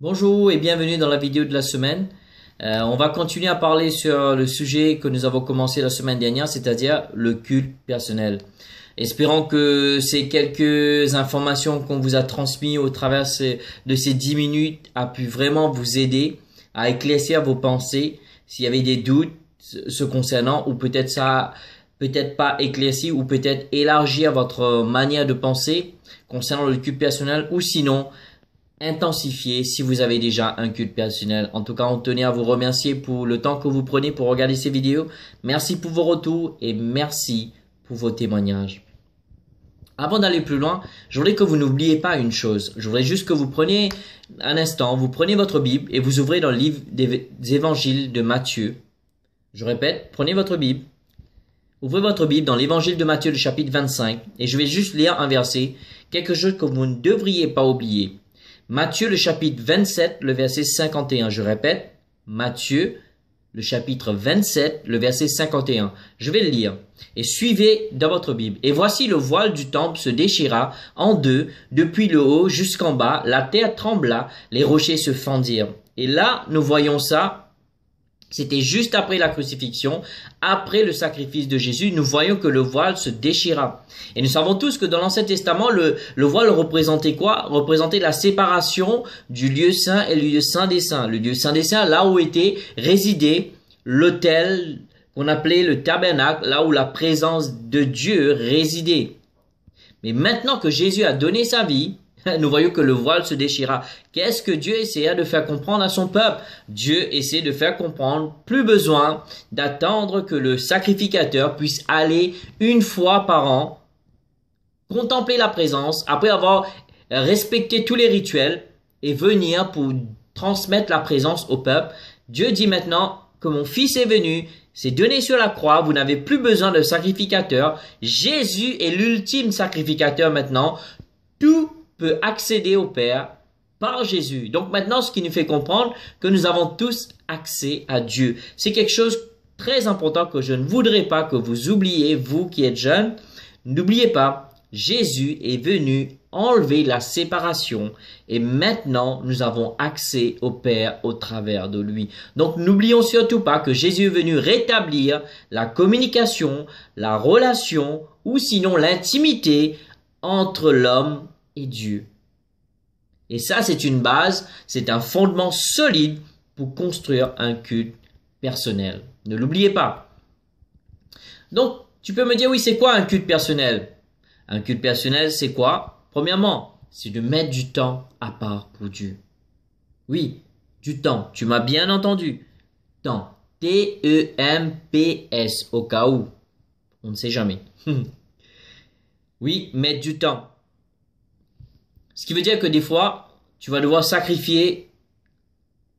Bonjour et bienvenue dans la vidéo de la semaine. On va continuer à parler sur le sujet que nous avons commencé la semaine dernière, c'est-à-dire le culte personnel. Espérons que ces quelques informations qu'on vous a transmises au travers de ces 10 minutes a pu vraiment vous aider à éclaircir vos pensées. S'il y avait des doutes se concernant, ou peut-être ça, peut-être pas éclairci, ou peut-être élargir votre manière de penser concernant le culte personnel, ou sinon intensifier si vous avez déjà un culte personnel. En tout cas, on tenait à vous remercier pour le temps que vous prenez pour regarder ces vidéos. Merci pour vos retours et merci pour vos témoignages. Avant d'aller plus loin, je voudrais que vous n'oubliez pas une chose. Je voudrais juste que vous preniez un instant, vous prenez votre Bible et vous ouvrez dans le livre des évangiles de Matthieu. Je répète, prenez votre Bible. Ouvrez votre Bible dans l'évangile de Matthieu, le chapitre 25, et je vais juste lire un verset, quelque chose que vous ne devriez pas oublier. Matthieu, le chapitre 27, le verset 51. Je répète, Matthieu, le chapitre 27, le verset 51. Je vais le lire. Et suivez dans votre Bible. Et voici le voile du temple se déchira en deux, depuis le haut jusqu'en bas. La terre trembla, les rochers se fendirent. Et là, nous voyons ça. C'était juste après la crucifixion, après le sacrifice de Jésus, nous voyons que le voile se déchira. Et nous savons tous que dans l'Ancien Testament, le voile représentait quoi? Représentait la séparation du lieu saint et le lieu saint des saints. Le lieu saint des saints, là où était résidé l'autel qu'on appelait le tabernacle, là où la présence de Dieu résidait. Mais maintenant que Jésus a donné sa vie, nous voyons que le voile se déchira. Qu'est-ce que Dieu essaya de faire comprendre à son peuple? Dieu essaie de faire comprendre, plus besoin d'attendre que le sacrificateur puisse aller une fois par an, contempler la présence, après avoir respecté tous les rituels et venir pour transmettre la présence au peuple. Dieu dit maintenant que mon fils est venu, c'est donné sur la croix, vous n'avez plus besoin de sacrificateur. Jésus est l'ultime sacrificateur maintenant. Tout peut accéder au Père par Jésus. Donc maintenant, ce qui nous fait comprendre que nous avons tous accès à Dieu. C'est quelque chose de très important que je ne voudrais pas que vous oubliez, vous qui êtes jeunes. N'oubliez pas, Jésus est venu enlever la séparation et maintenant nous avons accès au Père au travers de lui. Donc n'oublions surtout pas que Jésus est venu rétablir la communication, la relation ou sinon l'intimité entre l'homme et Dieu. Et ça, c'est une base, c'est un fondement solide pour construire un culte personnel. Ne l'oubliez pas. Donc, tu peux me dire, oui, c'est quoi un culte personnel? Un culte personnel, c'est quoi? Premièrement, c'est de mettre du temps à part pour Dieu. Oui, du temps. Tu m'as bien entendu. Temps. T-E-M-P-S, au cas où. On ne sait jamais. Oui, mettre du temps. Ce qui veut dire que des fois, tu vas devoir sacrifier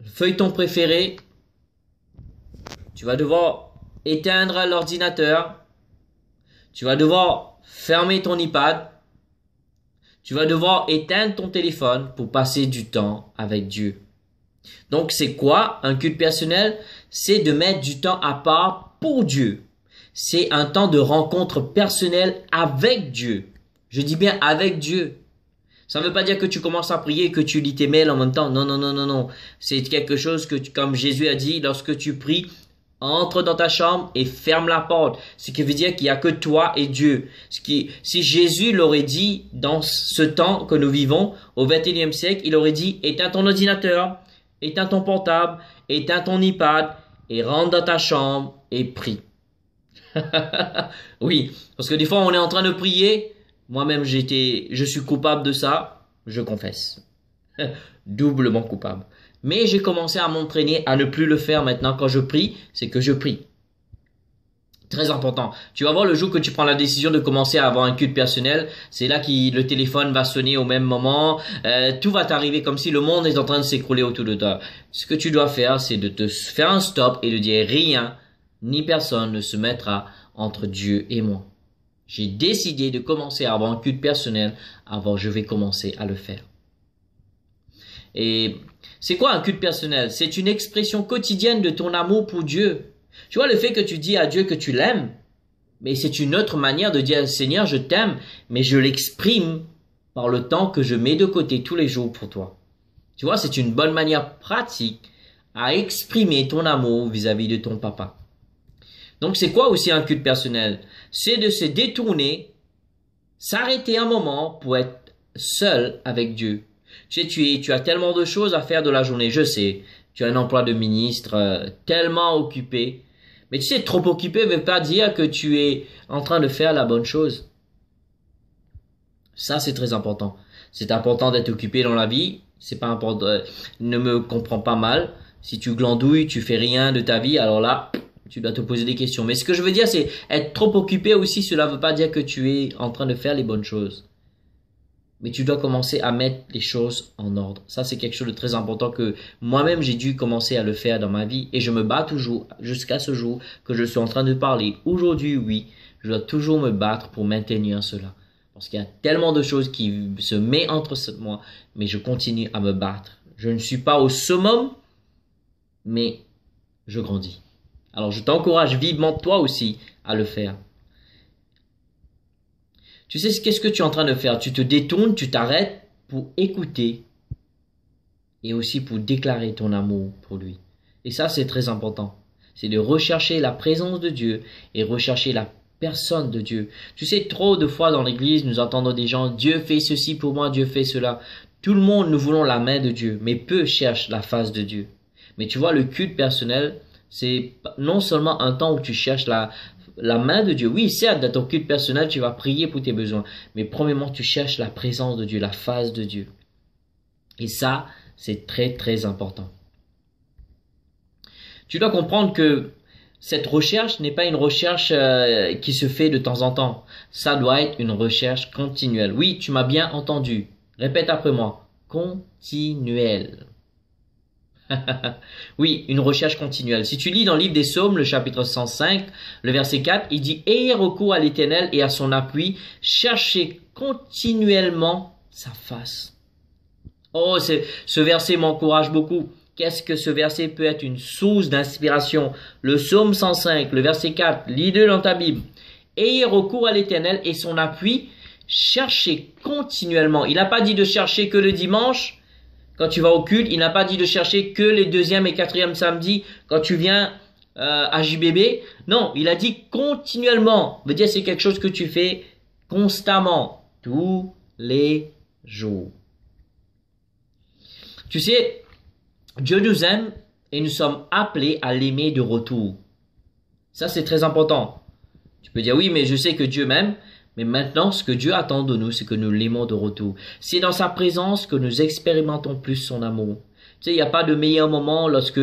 le feuilleton préféré. Tu vas devoir éteindre l'ordinateur. Tu vas devoir fermer ton iPad. Tu vas devoir éteindre ton téléphone pour passer du temps avec Dieu. Donc, c'est quoi un culte personnel? C'est de mettre du temps à part pour Dieu. C'est un temps de rencontre personnelle avec Dieu. Je dis bien avec Dieu. Ça ne veut pas dire que tu commences à prier et que tu lis tes mails en même temps. Non, non, non, non, non. C'est quelque chose que, comme Jésus a dit, lorsque tu pries, entre dans ta chambre et ferme la porte. Ce qui veut dire qu'il n'y a que toi et Dieu. Si Jésus l'aurait dit dans ce temps que nous vivons, au XXIe siècle, il aurait dit, éteins ton ordinateur, éteins ton portable, éteins ton iPad et rentre dans ta chambre et prie. Oui, parce que des fois on est en train de prier. Moi-même, je suis coupable de ça, je confesse. Doublement coupable. Mais j'ai commencé à m'entraîner à ne plus le faire maintenant quand je prie, c'est que je prie. Très important. Tu vas voir le jour que tu prends la décision de commencer à avoir un culte personnel, c'est là que le téléphone va sonner au même moment, tout va t'arriver comme si le monde est en train de s'écrouler autour de toi. Ce que tu dois faire, c'est de te faire un stop et de dire rien, ni personne ne se mettra entre Dieu et moi. J'ai décidé de commencer à avoir un culte personnel avant je vais commencer à le faire. Et c'est quoi un culte personnel? C'est une expression quotidienne de ton amour pour Dieu. Tu vois, le fait que tu dis à Dieu que tu l'aimes, mais c'est une autre manière de dire, Seigneur, je t'aime, mais je l'exprime par le temps que je mets de côté tous les jours pour toi. Tu vois, c'est une bonne manière pratique à exprimer ton amour vis-à-vis de ton papa. Donc, c'est quoi aussi un culte personnel? C'est de se détourner, s'arrêter un moment pour être seul avec Dieu. Tu sais, tu as tellement de choses à faire de la journée, je sais. Tu as un emploi de ministre tellement occupé. Mais tu sais, trop occupé ne veut pas dire que tu es en train de faire la bonne chose. Ça, c'est très important. C'est important d'être occupé dans la vie. C'est pas important. Ne me comprends pas mal. Si tu glandouilles, tu fais rien de ta vie, alors là, tu dois te poser des questions. Mais ce que je veux dire, c'est être trop occupé aussi, cela ne veut pas dire que tu es en train de faire les bonnes choses. Mais tu dois commencer à mettre les choses en ordre. Ça, c'est quelque chose de très important que moi-même, j'ai dû commencer à le faire dans ma vie. Et je me bats toujours jusqu'à ce jour que je suis en train de parler. Aujourd'hui, oui, je dois toujours me battre pour maintenir cela. Parce qu'il y a tellement de choses qui se mettent entre moi, mais je continue à me battre. Je ne suis pas au summum, mais je grandis. Alors, je t'encourage vivement, toi aussi, à le faire. Tu sais, qu'est-ce que tu es en train de faire? Tu te détournes, tu t'arrêtes pour écouter et aussi pour déclarer ton amour pour lui. Et ça, c'est très important. C'est de rechercher la présence de Dieu et rechercher la personne de Dieu. Tu sais, trop de fois dans l'église, nous entendons des gens, Dieu fait ceci pour moi, Dieu fait cela. Tout le monde, nous voulons la main de Dieu, mais peu cherchent la face de Dieu. Mais tu vois, le culte personnel, c'est non seulement un temps où tu cherches la main de Dieu. Oui, certes, dans ton culte personnel, tu vas prier pour tes besoins. Mais premièrement, tu cherches la présence de Dieu, la face de Dieu. Et ça, c'est très, très important. Tu dois comprendre que cette recherche n'est pas une recherche qui se fait de temps en temps. Ça doit être une recherche continuelle. Oui, tu m'as bien entendu. Répète après moi. Continuelle. Oui, une recherche continuelle. Si tu lis dans le livre des Psaumes, le chapitre 105, le verset 4, il dit « Ayez recours à l'Éternel et à son appui, cherchez continuellement sa face. » Oh, ce verset m'encourage beaucoup. Qu'est-ce que ce verset peut être une source d'inspiration? Le Psaume 105, le verset 4, lis-le dans ta Bible. « Ayez recours à l'Éternel et son appui, cherchez continuellement. » Il n'a pas dit de chercher que le dimanche. Quand tu vas au culte, il n'a pas dit de chercher que les 2e et 4e samedis quand tu viens à JBB. Non, il a dit continuellement. Ça veut dire c'est quelque chose que tu fais constamment, tous les jours. Tu sais, Dieu nous aime et nous sommes appelés à l'aimer de retour. Ça, c'est très important. Tu peux dire oui, mais je sais que Dieu m'aime. Mais maintenant, ce que Dieu attend de nous, c'est que nous l'aimons de retour. C'est dans sa présence que nous expérimentons plus son amour. Tu sais, il n'y a pas de meilleur moment lorsque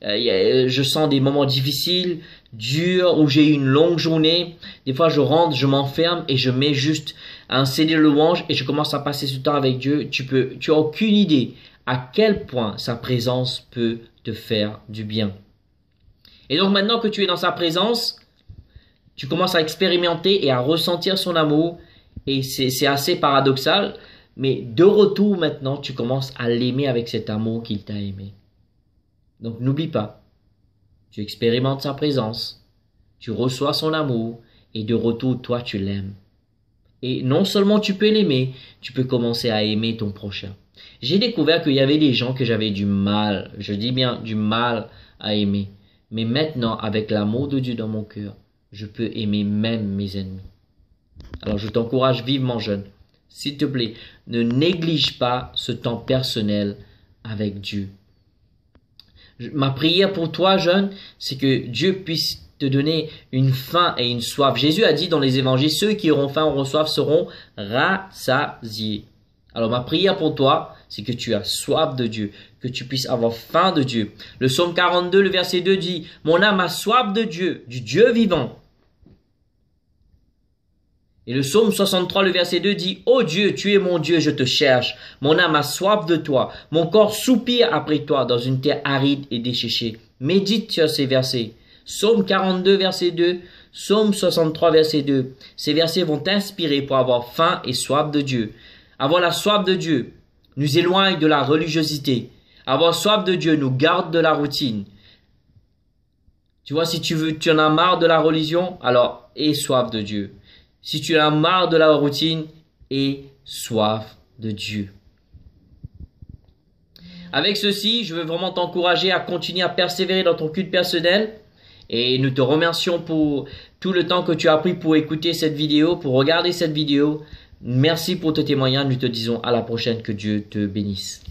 je sens des moments difficiles, durs, où j'ai eu une longue journée. Des fois, je rentre, je m'enferme et je mets juste un CD de louange et je commence à passer ce temps avec Dieu. Tu as aucune idée à quel point sa présence peut te faire du bien. Et donc maintenant que tu es dans sa présence, tu commences à expérimenter et à ressentir son amour. Et c'est assez paradoxal. Mais de retour maintenant, tu commences à l'aimer avec cet amour qu'il t'a aimé. Donc n'oublie pas. Tu expérimentes sa présence. Tu reçois son amour. Et de retour, toi, tu l'aimes. Et non seulement tu peux l'aimer, tu peux commencer à aimer ton prochain. J'ai découvert qu'il y avait des gens que j'avais du mal, je dis bien du mal à aimer. Mais maintenant, avec l'amour de Dieu dans mon cœur, je peux aimer même mes ennemis. Alors je t'encourage vivement, jeune. S'il te plaît, ne néglige pas ce temps personnel avec Dieu. Ma prière pour toi, jeune, c'est que Dieu puisse te donner une faim et une soif. Jésus a dit dans les évangiles, ceux qui auront faim ou soif seront rassasiés. Alors ma prière pour toi, c'est que tu as soif de Dieu, que tu puisses avoir faim de Dieu. Le psaume 42, le verset 2 dit, « Mon âme a soif de Dieu, du Dieu vivant. » Et le psaume 63, le verset 2 dit, « Ô Dieu, tu es mon Dieu, je te cherche. Mon âme a soif de toi. Mon corps soupire après toi dans une terre aride et desséchée. » Médite sur ces versets. Psaume 42, verset 2. Psaume 63, verset 2. Ces versets vont t'inspirer pour avoir faim et soif de Dieu. Avoir la soif de Dieu nous éloigne de la religiosité. Avoir soif de Dieu nous garde de la routine. Tu vois, si tu en as marre de la religion, alors aie soif de Dieu. Si tu en as marre de la routine, aie soif de Dieu. Avec ceci, je veux vraiment t'encourager à continuer à persévérer dans ton culte personnel. Et nous te remercions pour tout le temps que tu as pris pour écouter cette vidéo, pour regarder cette vidéo. Merci pour tes témoignages. Nous te disons à la prochaine. Que Dieu te bénisse.